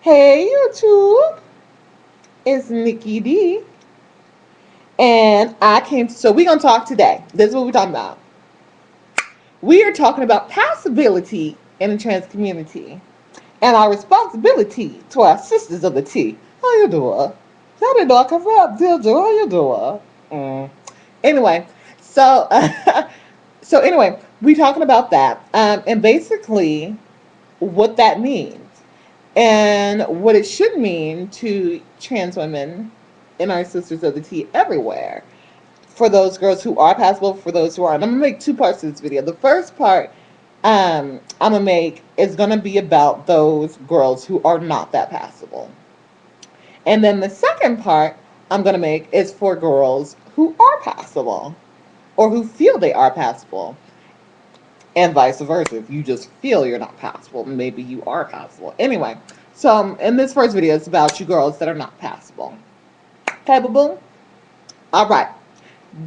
Hey YouTube, it's Nikki D, and so we're gonna talk today. This is what we're talking about. We are talking about passability in the trans community and our responsibility to our sisters of the T. How you doing? Y'all didn't know I come from Dildo. How you doing? Anyway, so we talking about that, and basically what that means and what it should mean to trans women and our sisters of the T everywhere. For those girls who are passable, for those who aren't. I'm gonna make two parts of this video. The first part I'm gonna make is gonna be about those girls who are not that passable. And then the second part I'm gonna make is for girls who are passable or who feel they are passable. And vice versa. If you just feel you're not passable, maybe you are passable. Anyway, so in this first video, it's about you girls that are not passable. Okay, boom. All right.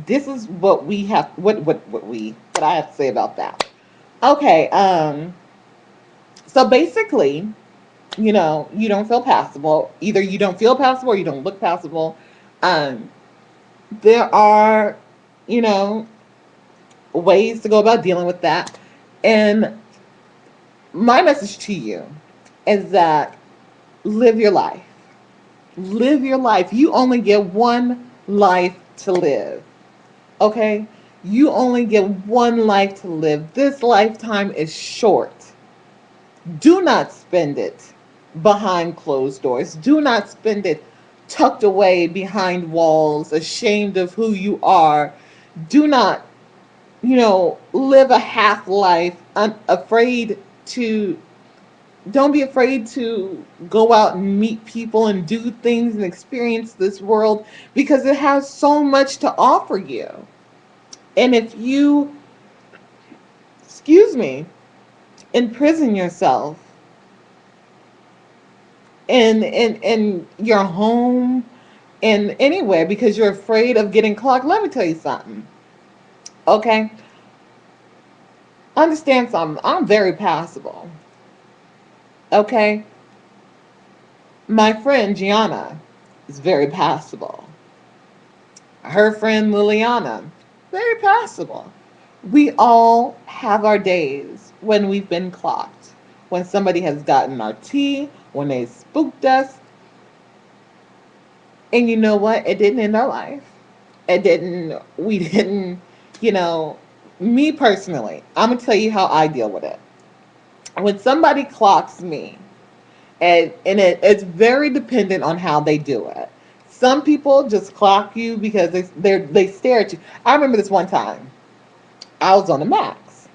This is what we have. What I have to say about that. Okay. So basically, you don't feel passable. Either you don't feel passable or you don't look passable. Um, there are, you know, ways to go about dealing with that. And my message to you is that live your life. Live your life. You only get one life to live. Okay? You only get one life to live. This lifetime is short. Do not spend it behind closed doors. Do not spend it tucked away behind walls, ashamed of who you are. Do not, live a half life, afraid to don't be afraid to go out and meet people and do things and experience this world because it has so much to offer you. And if you, excuse me, imprison yourself in your home and anywhere because you're afraid of getting clocked, let me tell you something. Okay? Understand something. I'm very passable. Okay? My friend Gianna is very passable. Her friend Liliana, very passable. We all have our days when we've been clocked, when somebody has gotten our tea, when they spooked us. And you know what? It didn't end our life. We didn't, you know, me personally, I'm going to tell you how I deal with it. When somebody clocks me, it's very dependent on how they do it. Some people just clock you because they stare at you. I remember this one time. I was on the max,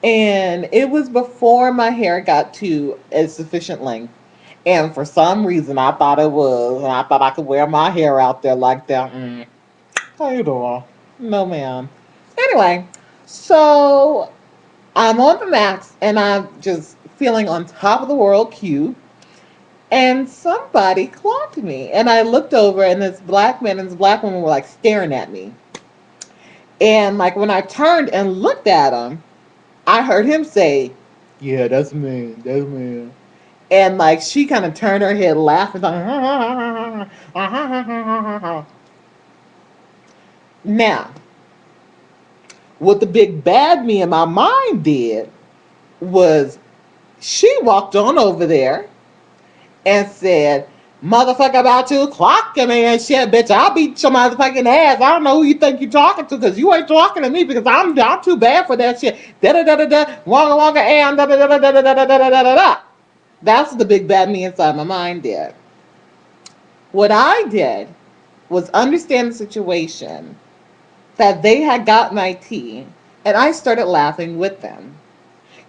and it was before my hair got to a sufficient length. And for some reason, I thought it was, and I thought I could wear my hair out there like that. How you doing? No, ma'am. Anyway, so I'm on the max, and I'm just feeling on top of the world cute, and somebody clocked me. And I looked over, and this black man and this black woman were like staring at me. And like when I turned and looked at him, I heard him say, "Yeah, that's me. That's me." And like she kind of turned her head, laughing, like, now, what the big bad me in my mind did was she walked on over there and said, "Motherfucker about to clock me and shit, bitch. I'll beat your motherfucking ass. I don't know who you think you're talking to because you ain't talking to me because I'm too bad for that shit. Da da da da da, wonga wonga and da da da da da da da da da da da." That's what the big bad me inside my mind did. What I did was understand the situation, that they had got my tea, and I started laughing with them.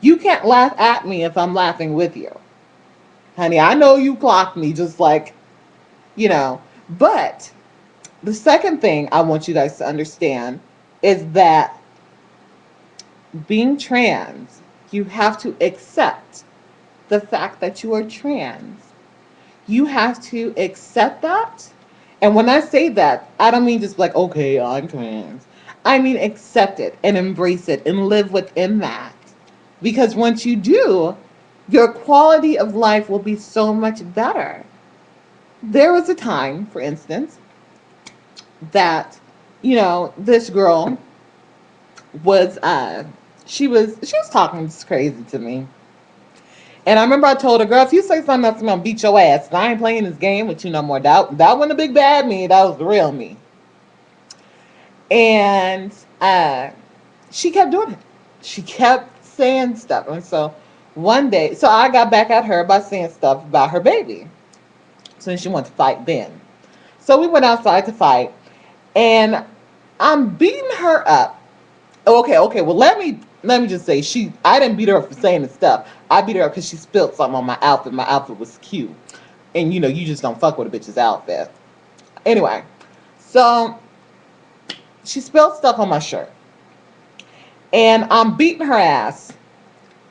You can't laugh at me if I'm laughing with you. Honey, I know you clocked me just like, you know. But the second thing I want you guys to understand is that being trans, you have to accept the fact that you are trans. You have to accept that. And when I say that, I don't mean just like, okay, I'm trans. I mean accept it and embrace it and live within that. Because once you do, Your quality of life will be so much better. There was a time, for instance, that, this girl was she was talking this crazy to me. And I remember I told her, girl, if you say something else, I'm gonna beat your ass. And I ain't playing this game with you no more. That wasn't a big bad me. That was the real me. And she kept doing it. She kept saying stuff. And so one day, so I got back at her by saying stuff about her baby. So she wanted to fight then. So we went outside to fight. And I'm beating her up. Okay. Well, let me just say, I didn't beat her up for saying the stuff. I beat her up because she spilled something on my outfit. My outfit was cute, and you just don't fuck with a bitch's outfit. Anyway, so she spilled stuff on my shirt, and I'm beating her ass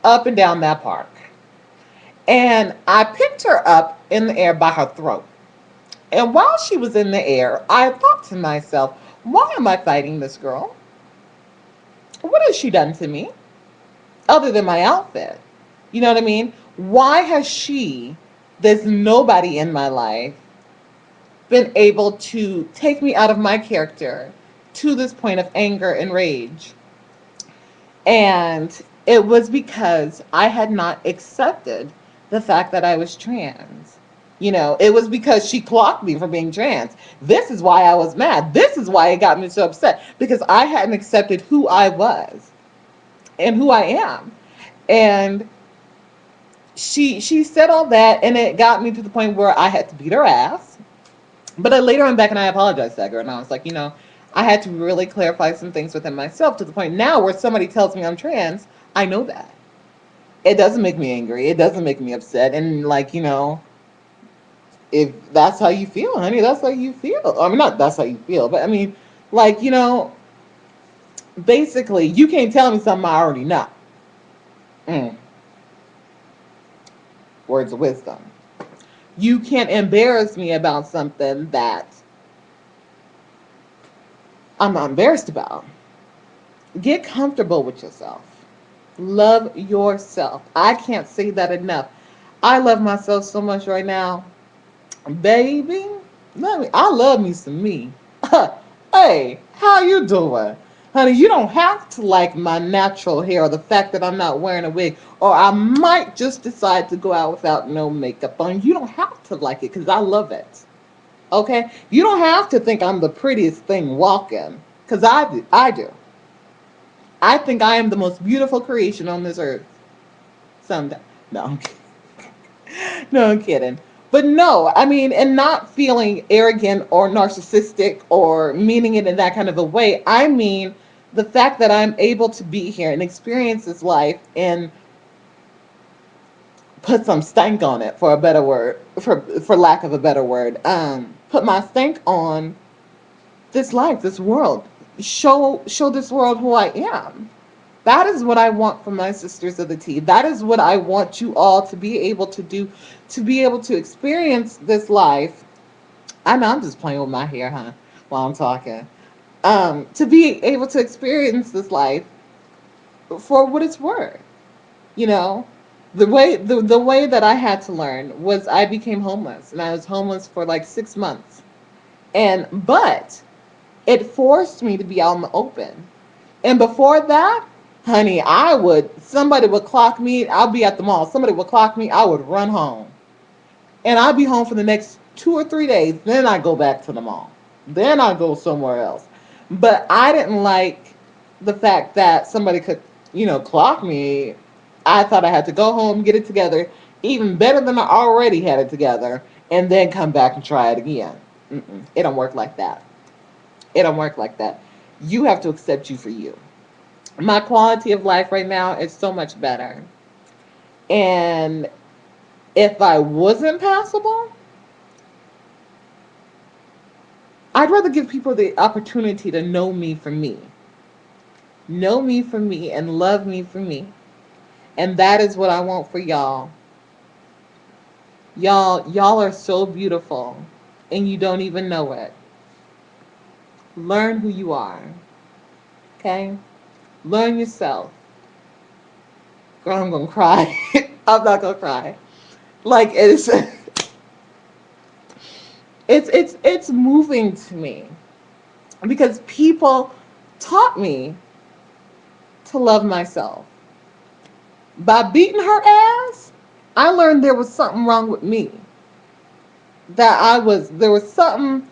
up and down that park. And I picked her up in the air by her throat. And while she was in the air, I thought to myself, why am I fighting this girl? What has she done to me other than my outfit? You know what I mean? Why has she, there's nobody in my life, been able to take me out of my character to this point of anger and rage? And it was because I had not accepted the fact that I was trans. It was because she clocked me for being trans. This is why I was mad. This is why it got me so upset, because I hadn't accepted who I was and who I am. And she said all that, and it got me to the point where I had to beat her ass. But I later went back and I apologized to her, and I was like, I had to really clarify some things within myself to the point now where somebody tells me I'm trans, I know that. It doesn't make me angry. It doesn't make me upset. And like, if that's how you feel, honey, that's how you feel. I mean, not that's how you feel, but I mean, like, basically, you can't tell me something I already know. Mm, words of wisdom. You can't embarrass me about something that I'm not embarrassed about. Get comfortable with yourself. Love yourself. I can't say that enough. I love myself so much right now. Baby, I love me some me. Hey, how you doing? Honey, you don't have to like my natural hair or the fact that I'm not wearing a wig, or I might just decide to go out without no makeup on. You don't have to like it because I love it. Okay? You don't have to think I'm the prettiest thing walking because I do. I do. I think I am the most beautiful creation on this earth. Someday. No, I'm kidding. No, I'm kidding. But no, I mean, and not feeling arrogant or narcissistic or meaning it in that kind of a way. I mean, the fact that I'm able to be here and experience this life and put some stank on it, for a better word, for lack of a better word. Put my stank on this life, this world. Show this world who I am. That is what I want from my sisters of the tea. That is what I want you all to be able to do, to be able to experience this life. I know I'm just playing with my hair, huh? While I'm talking. To be able to experience this life for what it's worth. You know, the way that I had to learn was I became homeless, and I was homeless for like 6 months. But it forced me to be out in the open. And before that, honey, somebody would clock me. I'll be at the mall. Somebody would clock me. I would run home. And I'd be home for the next 2 or 3 days. Then I go back to the mall. Then I go somewhere else. But I didn't like the fact that somebody could, clock me. I thought I had to go home, get it together, even better than I already had it together, and then come back and try it again. It don't work like that. It don't work like that. You have to accept you for you. My quality of life right now is so much better. And if I wasn't passable, I'd rather give people the opportunity to know me for me. Know me for me and love me for me. And that is what I want for y'all. Y'all are so beautiful and you don't even know it. Learn who you are. Okay? Learn yourself. Girl, I'm gonna cry. I'm not gonna cry. Like it's moving to me because people taught me to love myself. By beating her ass, I learned there was something wrong with me. There was something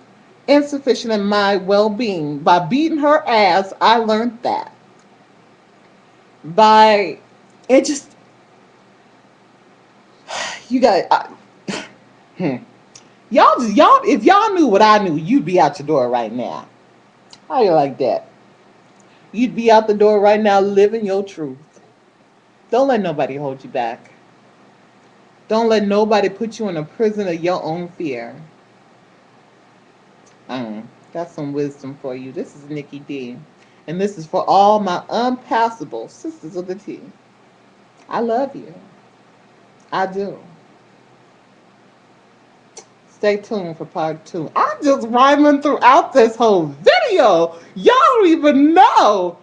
insufficient in my well being. By beating her ass, I learned that. By it just you got hmm. Y'all if y'all knew what I knew, you'd be out your door right now. How you like that? You'd be out the door right now living your truth. Don't let nobody hold you back. Don't let nobody put you in a prison of your own fear. Got some wisdom for you. This is Nikki D. And this is for all my unpassable sisters of the T. I love you. I do. Stay tuned for part two. I'm just rhyming throughout this whole video. Y'all don't even know.